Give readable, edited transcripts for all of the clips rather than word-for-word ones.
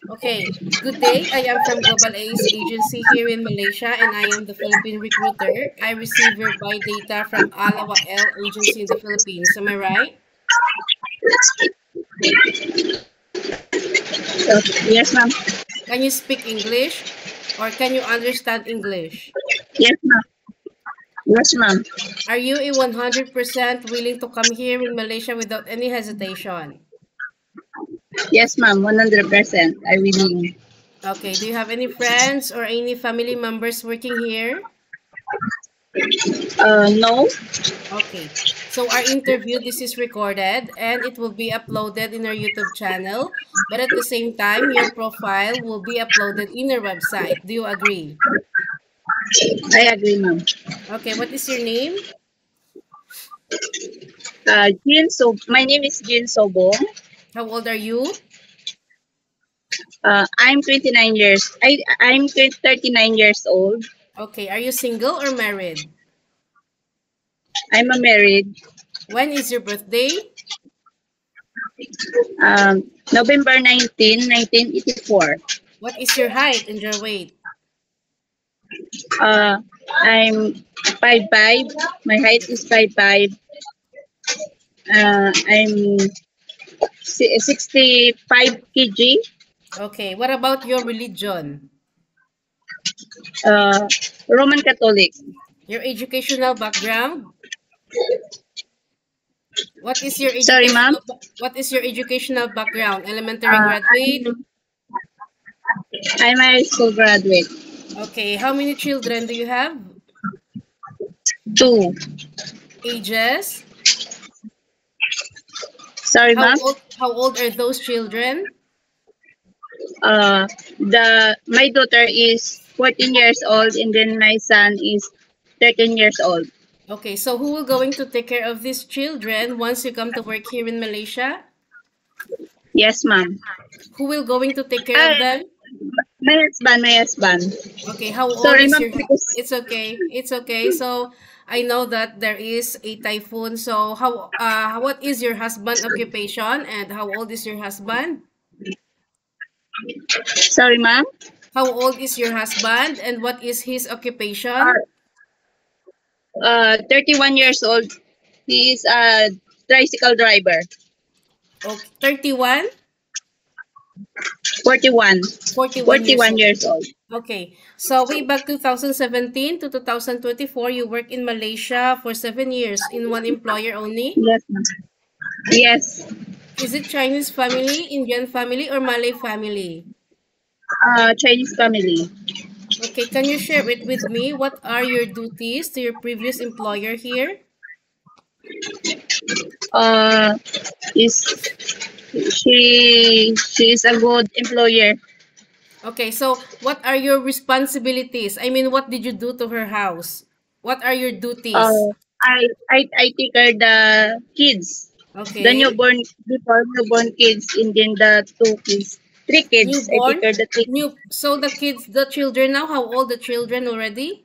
Okay, good day. I am from Global Ace Agency here in Malaysia, and I am the Philippine recruiter. I receive your buy data from Alawa L Agency in the Philippines. Am I right? Yes, ma'am. Can you speak English or can you understand English? Yes, ma'am. Yes, ma'am. Are you a 100% willing to come here in Malaysia without any hesitation? Yes, ma'am. 100%. I O- will. Okay, do you have any friends or any family members working here? No. Okay. So our interview, this is recorded and it will be uploaded in our YouTube channel. But at the same time, your profile will be uploaded in our website. Do you agree? I agree, ma'am. Okay, what is your name? My name is Jean Sobong. How old are you? I'm 29 years. I'm 39 years old. Okay, are you single or married? I'm a married. When is your birthday? November 19, 1984. What is your height and your weight? Uh, I'm 5'5". My height is 5'5". I'm 65 kg. Okay, what about your religion? Uh, Roman Catholic. Your educational background? Sorry, ma'am. What is your educational background? Elementary Uh, graduate? I'm a high school graduate. Okay, how many children do you have? 2. Ages? Sorry, ma'am. How old are those children? My daughter is 14 years old, and then my son is 13 years old. Okay, so who will going to take care of these children once you come to work here in Malaysia? Yes, ma'am. Who will going to take care Ah, of them? my husband. Okay, how old Sorry, is ma'am, your because It's okay. It's okay. So I know that there is a typhoon. So what is your husband occupation and how old is your husband? sorry, ma'am. How old is your husband and what is his occupation? Uh, 31 years old. He is a tricycle driver. Okay, 31, 41. 41 years 41 old. years old. Okay. So way back 2017 to 2024, you work in Malaysia for 7 years in one employer only. Yes, ma'am. Yes. Is it Chinese family, Indian family, or Malay family? Chinese family. Okay, can you share it with me? What are your duties to your previous employer here? Uh, is she is a good employer. Okay, so what are your responsibilities? I mean, what did you do to her house? What are your duties? Uh, I take care the kids, the Okay. newborn kids, and then the 2 kids, 3 kids. I take Newborn? care the 3 kids. So the children now, how old the children already?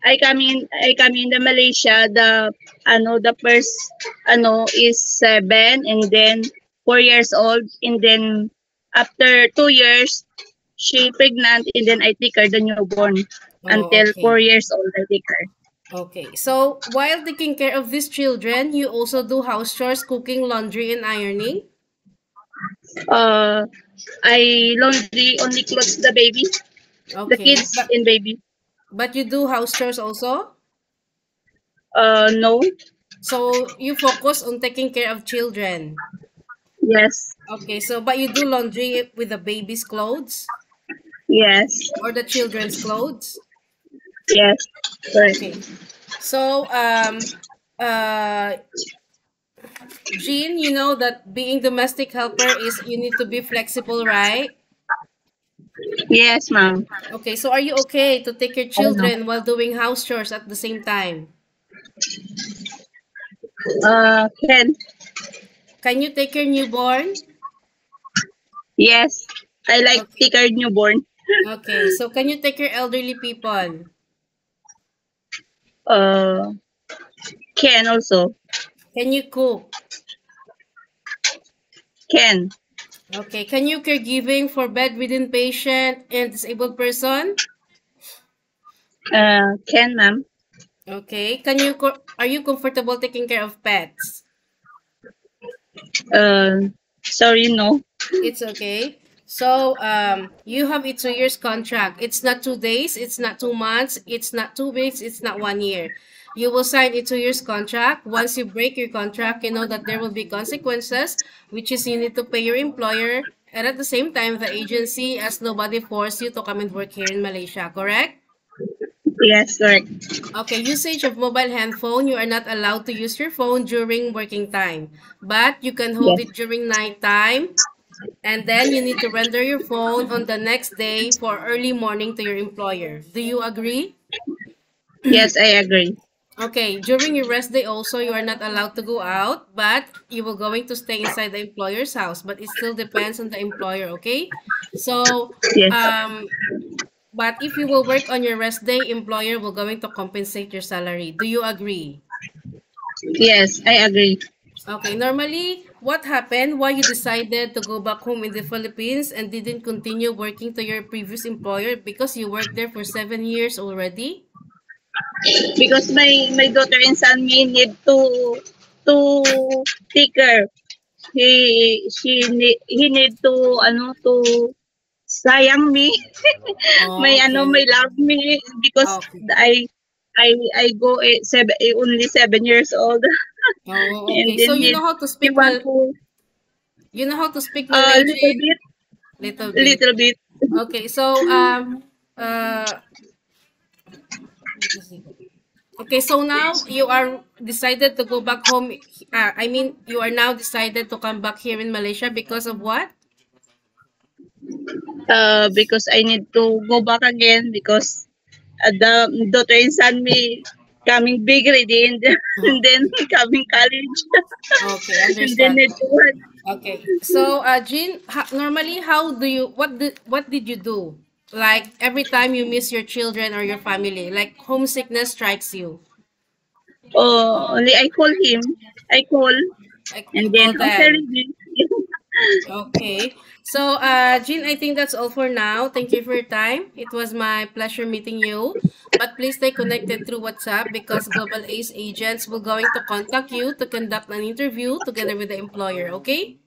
I come in the Malaysia. The first is 7, and then 4 years old, and then after 2 years she pregnant, and then I take her the newborn Oh, until okay. 4 years old. I take her. Okay. So while taking care of these children, you also do house chores, cooking, laundry, and ironing? Uh, I laundry only clothes the baby, the Okay. kids and baby. But you do house chores also? No. So you focus on taking care of children. Yes. Okay, so but you do laundry with the baby's clothes Yes. or the children's clothes? Yes. Correct. Okay. So uh Jean, you know that being domestic helper is you need to be flexible, right? Yes, ma'am. Okay, so are you okay to take your I know. children while doing house chores at the same time? Ken. Can you take your newborn? Yes. I like Okay. ticker newborn. Okay, so can you take your elderly people? Uh, Ken also. Can you cook? Ken. Okay. Can you caregiving for bedridden patient and disabled person? Can, ma'am. Okay. Are you comfortable taking care of pets? Uh, Sorry, no. It's okay. So, you have a 2 years contract. It's not 2 days, it's not 2 months, it's not 2 weeks, it's not 1 year. You will sign a 2 years contract. Once you break your contract, you know that there will be consequences, which is you need to pay your employer, and at the same time, the agency, as nobody forced you to come and work here in Malaysia, correct? Yes, correct. Okay, usage of mobile handphone, you are not allowed to use your phone during working time, but you can hold Yes. it during night time. And then you need to render your phone on the next day for early morning to your employer. Do you agree? Yes, I agree. Okay, during your rest day also, you are not allowed to go out, but you will going to stay inside the employer's house, but it still depends on the employer, okay? So, Yes. um, but if you will work on your rest day, employer will going to compensate your salary. Do you agree? Yes, I agree. Okay, normally, what happened? Why you decided to go back home in the Philippines and didn't continue working to your previous employer because you worked there for 7 years already? Because my daughter and son may need to take care. He need to to sayang me. Oh, May okay. love me because Okay. I go only 7 years old Oh, and okay. So then he want to you know how to speak little Malaysian? bit, Little bit. little bit. Okay, so uh okay, so now you are decided to go back home. I mean, you are now decided to come back here in Malaysia because of what? Because I need to go back again because the daughter and son me coming big already and then, and then coming college Okay, and then understand. need to work. Okay. So, Jean, normally, how do you, what did you do? Like, every time you miss your children or your family, like homesickness strikes you. Only I call him. I call Like, you and then call okay, them. ready. Okay. So, Jean, I think that's all for now. Thank you for your time. It was my pleasure meeting you. But please stay connected through WhatsApp because Global Ace agents will going to contact you to conduct an interview together with the employer. Okay?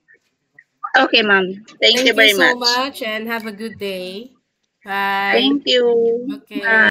Okay, ma'am. Thank you Thank you very so much. much and have a good day. Bye. Thank you. Okay. Bye.